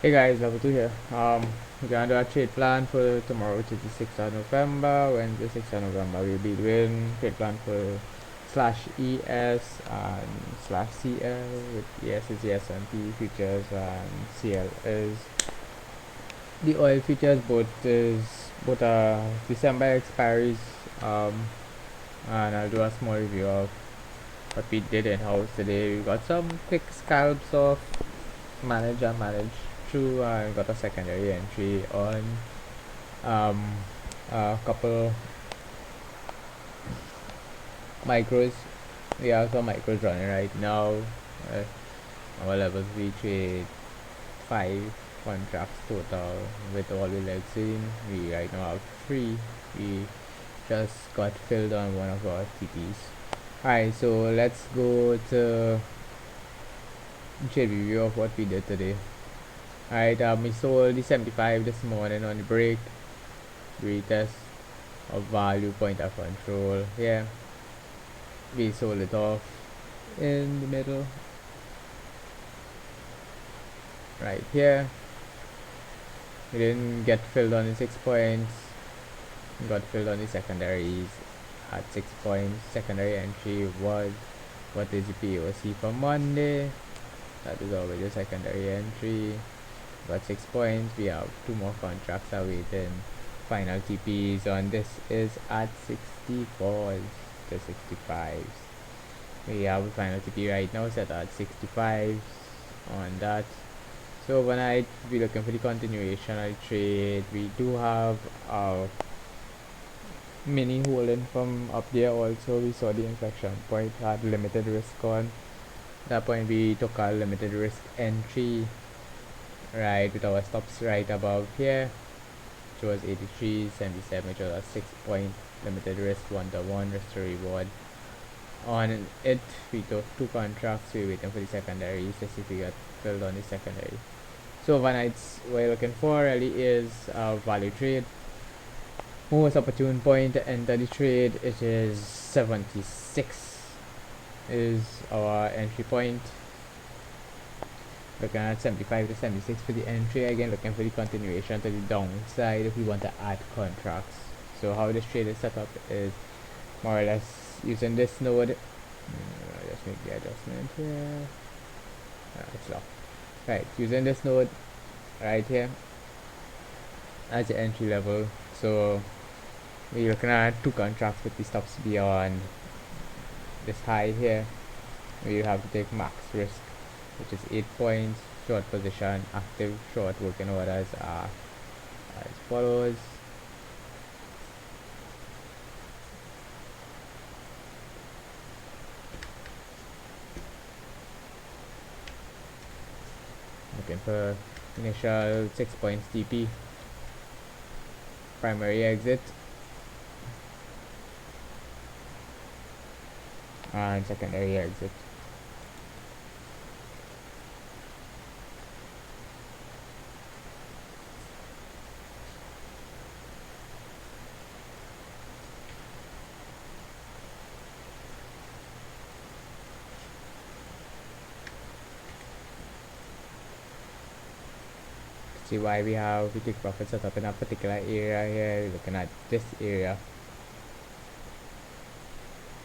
Hey guys, Level 2 here. We're gonna do our trade plan for tomorrow, which is the 6th of November. Wednesday, 6th of November, we'll be doing trade plan for slash ES and slash CL, with ES is the S&P futures and CL is the oil futures. Both are December expiries. And I'll do a small review of what we did in house today. We got some quick scalps of manage through. I got a secondary entry on um, a couple micros. We have some micros running right now. Our levels we trade 5 contracts total with all the legs in. We right now have 3. We just got filled on one of our TPs. Alright, so let's go to trade review of what we did today. Alright, we sold the 75 this morning on the break. Retest of value, point of control. Yeah, we sold it off in the middle right here. We didn't get filled on the 6 points. We got filled on the secondaries at 6 points. Secondary entry was what is the POC for Monday. That is always a secondary entry. Got 6 points. We have 2 more contracts awaiting final TPs on. This is at 64 to 65. We have a final TP right now set at 65 on that. So overnight we're looking for the continuation of the trade. We do have our mini holding from up there also. We saw the inflection point had limited risk on. At that point we took our limited risk entry right with our stops right above here, which was 83.77, which was a 6 point limited risk 1-to-1 risk to reward. On it we took 2 contracts. We're waiting for the secondaries to see if we got filled on the secondary. So overnights what you're looking for really is a value trade. Most opportune point to enter the trade, it is 76 is our entry point. Looking at 75 to 76 for the entry. Again, looking for the continuation to the downside if we want to add contracts. So how this trade is set up is more or less using this node. Just make the adjustment here. It's locked. Right, using this node right here as the entry level. So we're looking at 2 contracts with the stops beyond this high here. We have to take max risk, which is 8 points. Short position, active short working orders are as follows. Looking for initial 6 points TP, primary exit, and secondary exit. See why we take profit set up in a particular area here. Looking at this area,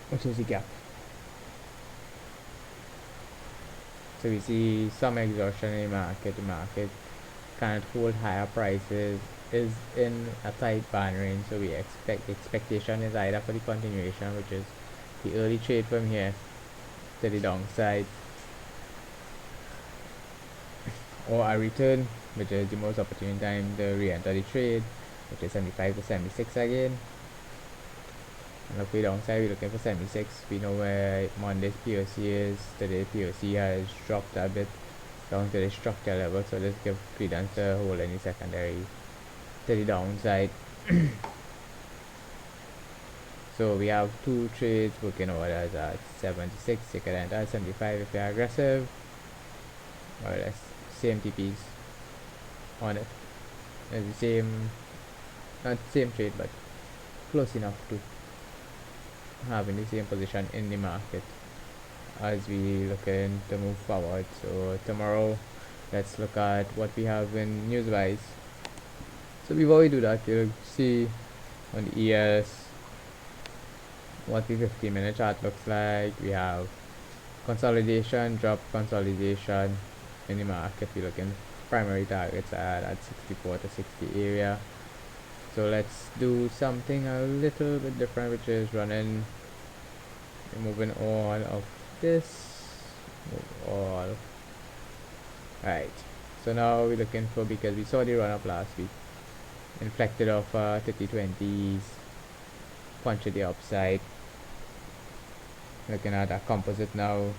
which is the gap. So we see some exhaustion in the market. The market can't hold higher prices, is in a tight band range. So we expectation is either for the continuation, which is the early trade from here to the downside, or a return, which is the most opportune time to re-enter the trade, which is 75 to 76 again. And look, we downside, we're looking for 76. We know where Monday's POC is. Today POC has dropped a bit down to the structure level, so let's give credence to hold any secondary to the downside. So we have 2 trades working orders at 76. You can enter at 75 if you're aggressive, more or less same TPs on it. It's the same, not same trade, but close enough to having the same position in the market as we looking to move forward. So tomorrow let's look at what we have in news wise. So before we do that, you'll see on the ES what the 15-minute chart looks like. We have consolidation, drop, consolidation in the market. We're looking primary targets at 64 to 60 area. So let's do something a little bit different, which is running, moving all of this, move all. Right, so now we're looking for, because we saw the run up last week, inflected off 30-20s, punch at the upside. Looking at a composite now.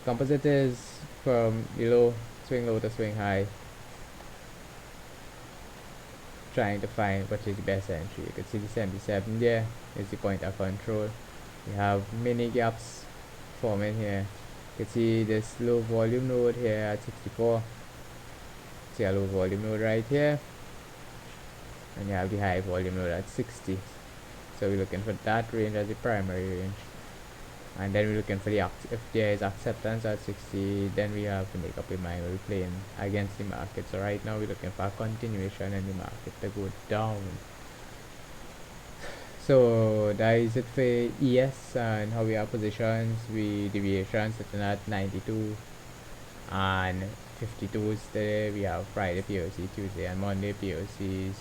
Composite is from the low, swing low to swing high, trying to find what is the best entry. You can see the 77 there is the point of control. We have mini gaps forming here. You can see this low volume node here at 64. See a low volume node right here, and you have the high volume node at 60. So we're looking for that range as the primary range, and then we're looking for the if there is acceptance at 60, then we have to make up a mind we're playing against the market. So right now we're looking for a continuation in the market to go down. So that is it for ES and how we have positions. We deviations sitting at 92 and 52s today. We have Friday POC, Tuesday and Monday POCs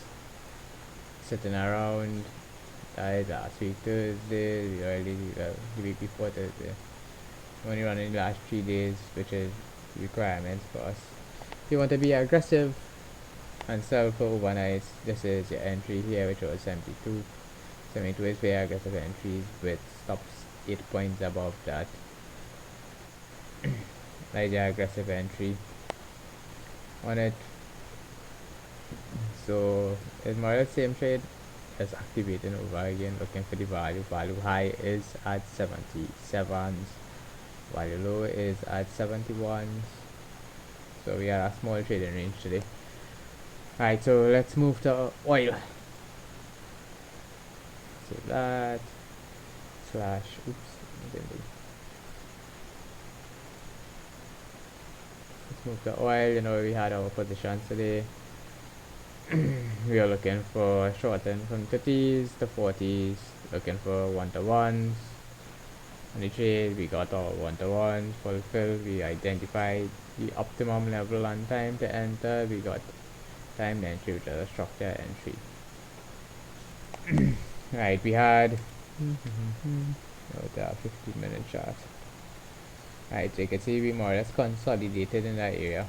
sitting around. That is last week Thursday, the week before Thursday. Only running the last 3 days, which is requirements for us. If you want to be aggressive and sell for overnight, this is your entry here, which was 72. 72 is very aggressive entries with stops 8 points above that. Like the aggressive entry on it. So it's more or less same trade. Just activating over again, looking for the value. Value high is at 77s, value low is at 71s. So we are a small trading range today. Alright, so let's move to oil. So that slash let's move to oil. You know, we had our positions today. We are looking for shorten from 30s to 40s, looking for 1-to-1s. On the trade, we got our 1-to-1s fulfilled. We identified the optimum level and time to enter. We got timed entry, which is a structure entry. Right, we had the 15-minute chart. Right, so you can see we more or less consolidated in that area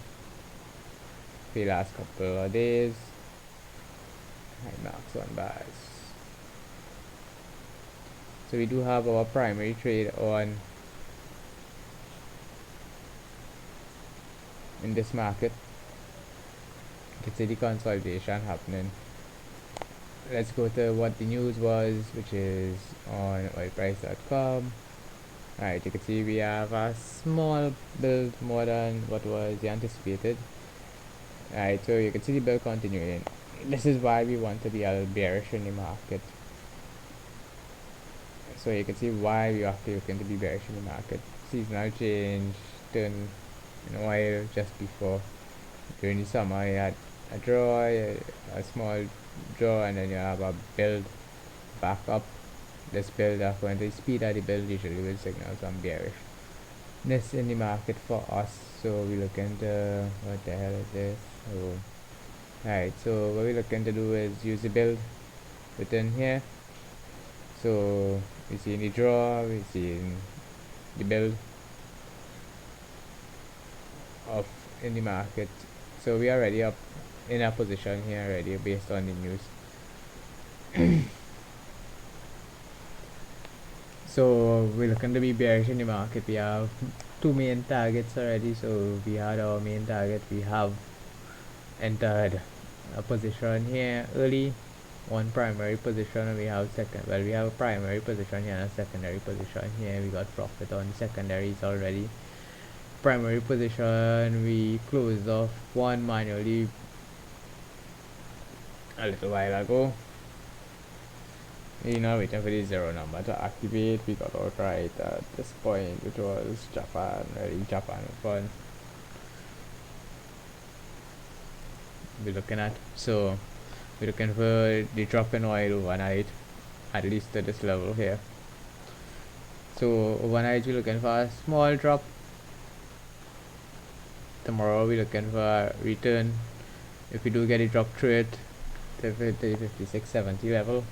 for the last couple of days. High marks on bars. So we do have our primary trade on in this market. You can see the consolidation happening. Let's go to what the news was, which is on oilprice.com. Alright, you can see we have a small build more than what was anticipated. Alright, so you can see the build continuing. This is why we want to be a little bearish in the market. So you can see why we are looking to be bearish in the market. Seasonal change, turn in oil just before. During the summer you had a draw, a small draw, and then you have a build back up. This build up, when the speed of the build usually will signal some bearishness in the market for us. So we look into what the hell is this? So alright, so what we're looking to do is use the build within here. So we see in the draw, we see in the build of in the market. So we are already up in our position here already based on the news. So we're looking to be bearish in the market. We have 2 main targets already. So we had our main target. We have entered a position here early, one primary position, and we have second. Well, we have a primary position here and a secondary position here. We got profit on secondaries already. Primary position, we closed off one manually a little while ago. We're now waiting for the zero number to activate. We got out right at this point, which was Japan, really Japan fun. we're looking at. So we're looking for the drop in oil overnight, at least to this level here. So overnight we're looking for a small drop. Tomorrow we're looking for a return. If we do get a drop through it to the 5670 level.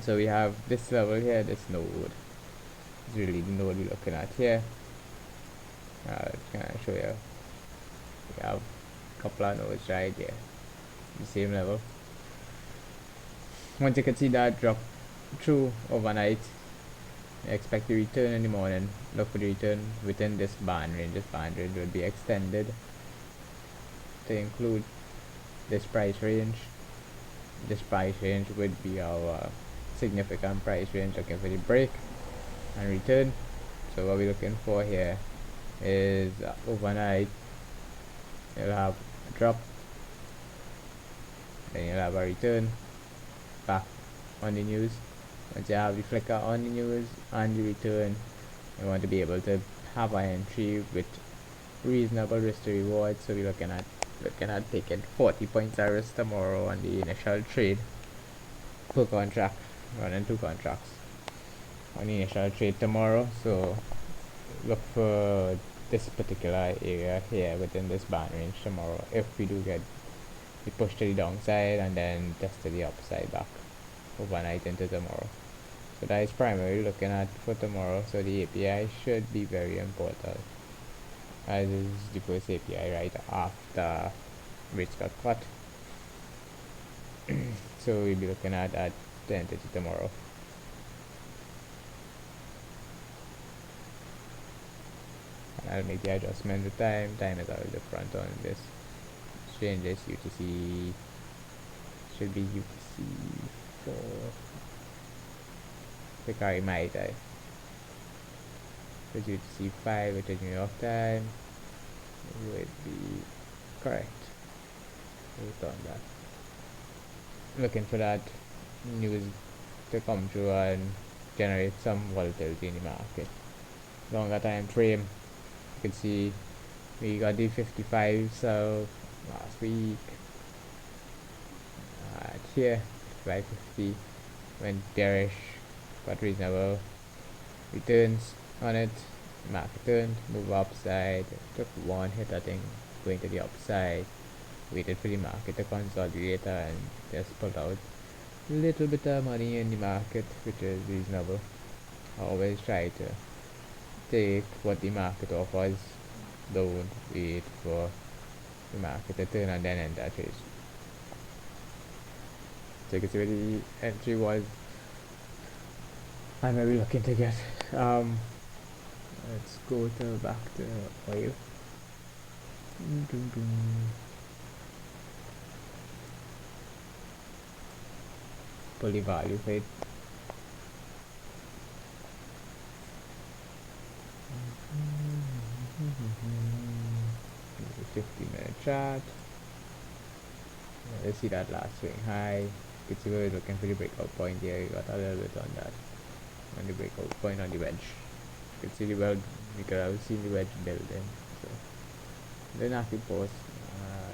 So we have this level here, this node. It's really the node we're looking at here. Can I show you? We have a couple of nodes right here, the same level. Once you can see that drop through overnight, I expect the return in the morning. Look for the return within this band range. This band range will be extended to include this price range. This price range would be our significant price range, looking for the break and return. So what we're looking for here is overnight you'll have a drop, then you'll have a return back on the news. Once you have the flicker on the news and the return, you want to be able to have an entry with reasonable risk to reward. So we're looking at taking 40 points of risk tomorrow on the initial trade per contract, running 2 contracts on the initial trade tomorrow. So look for this particular area here within this band range tomorrow if we do get the push to the downside and then test to the upside back overnight into tomorrow. So that is primarily looking at for tomorrow. So the API should be very important, as is the first API right after rates got cut. So we'll be looking at 10:30 tomorrow. I'll make the adjustment with time. Time is already front on this. Change this UTC. Should be UTC for the carry my time. So UTC 5 with the New York time would be correct. We've done that. Looking for that news to come through and generate some volatility in the market. Longer time frame. You can see we got the 55 so last week here 550 went bearish, got reasonable returns on it. Market turned, move upside, took one hit, I think, going to the upside, waited for the market to consolidate and just pulled out a little bit of money in the market, which is reasonable. I always try to take what the market offers, don't wait for the market to turn and then enter trades. So you can see where the entry was. I'm maybe looking to get let's go to back to oil. Pull the value fade. 15-minute chart. Let's see that last swing high. You can see we're looking for the breakout point here. We got a little bit on that, on the breakout point on the wedge. You can see the wedge, we could have seen the wedge building. So then after post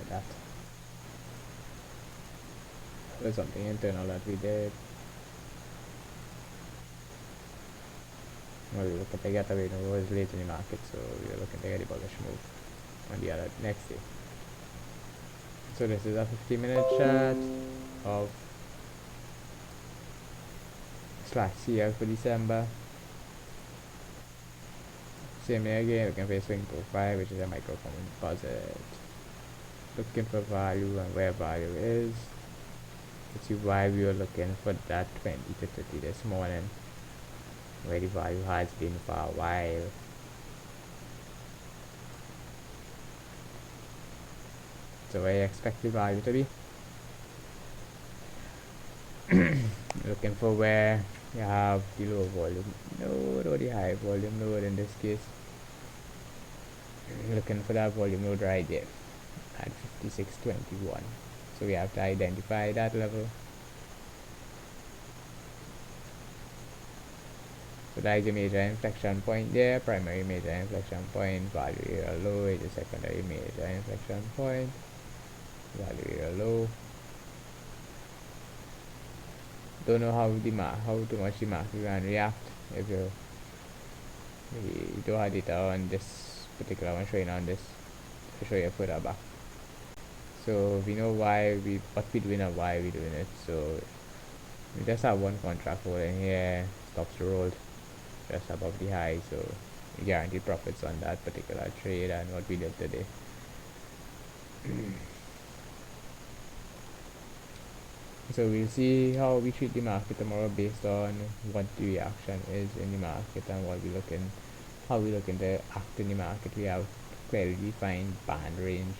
that was something internal that we did. Well, we were looking to get away. It was late in the market, so we were looking to get a bullish move on the other next day. So this is a 50-minute chart of /CL for December. Same here again, looking for a swing profile, which is a micro composite. Looking for value and where value is. Let's see why we were looking for that 20 to 30 this morning, where the value has been for a while. So where you expect the value to be. Looking for where you have the low volume node or the high volume node in this case. Looking for that volume node right there at 56.21. So we have to identify that level. So that is a major inflection point there, primary major inflection point, value here low is a secondary major inflection point. value area low. Don't know how too much the market can react if you don't have data on this particular one showing on this to show you further back. So we know what we're doing and why we're doing it. So we just have one contract holding here, stops rolled just above the high, so we guarantee profits on that particular trade and what we did today. So we'll see how we treat the market tomorrow based on what the reaction is in the market and how we looking to act in the market. We have clearly defined band range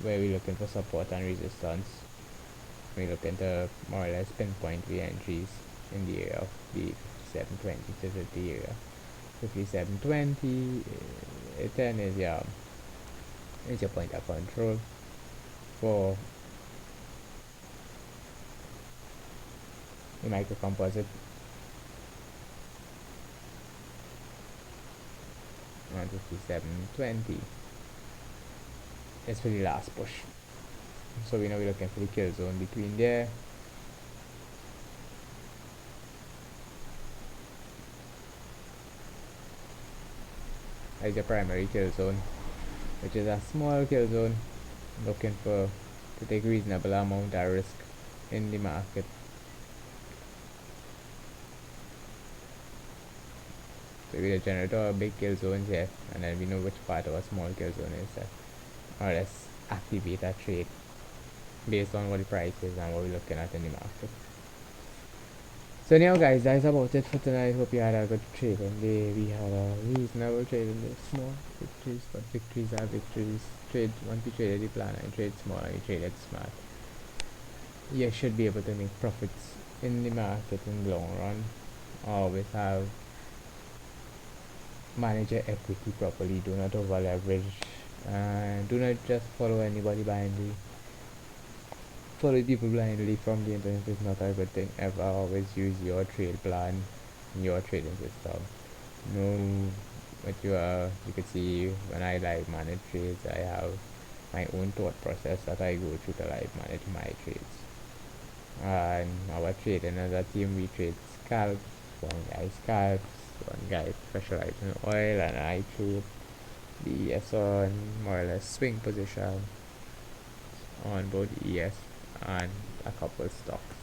where we're looking for support and resistance. We're looking to more or less pinpoint the entries in the area of the 5720 to 50 area. 5720 10 is your point of control for the micro composite. On 5720 is for the last push. So we know we're looking for the kill zone between there. As your primary kill zone, which is a small kill zone, looking to take reasonable amount of risk in the market. So we generate our big kill zones here, and then we know which part of a small kill zone is that more or less activate a trade based on what the price is and what we're looking at in the market. So anyhow guys, that's about it for tonight. Hope you had a good trading day. We had a reasonable trading day. Small victories, but victories are victories. Trade once you traded the plan and trade small and you traded smart, you should be able to make profits in the market in the long run. Always have manage your equity properly. Do not over leverage and do not just follow anybody blindly. Follow people blindly from the internet is not a good thing ever. Always use your trade plan, your trading system. Know what you could see when I live manage trades. I have my own thought process that I go through to live manage my trades. And our trading as a team, we trade scalps. One guy scalps, one guy specializes in oil, and I trade the ES on more or less swing position on both ES and a couple stocks.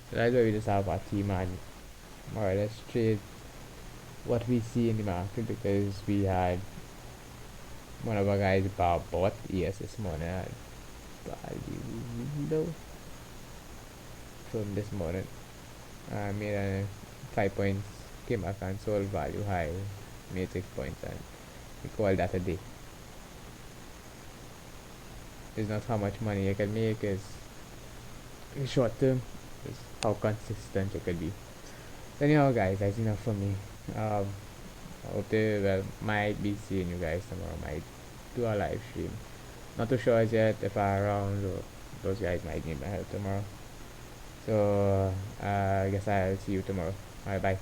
So that's why we just have our team and more or less trade what we see in the market, because we had one of our guys bought ES this morning at value low from this morning. Made a 5 points, came back and sold value high, made 6 points, and we call that a day. It's not how much money you can make, it's in short term, it's how consistent you can be. So anyhow guys, that's enough for me. I hope might be seeing you guys tomorrow, might do a live stream. Not too sure as yet if I'm around, or those guys might need my help tomorrow. So I guess I'll see you tomorrow. Alright, bye.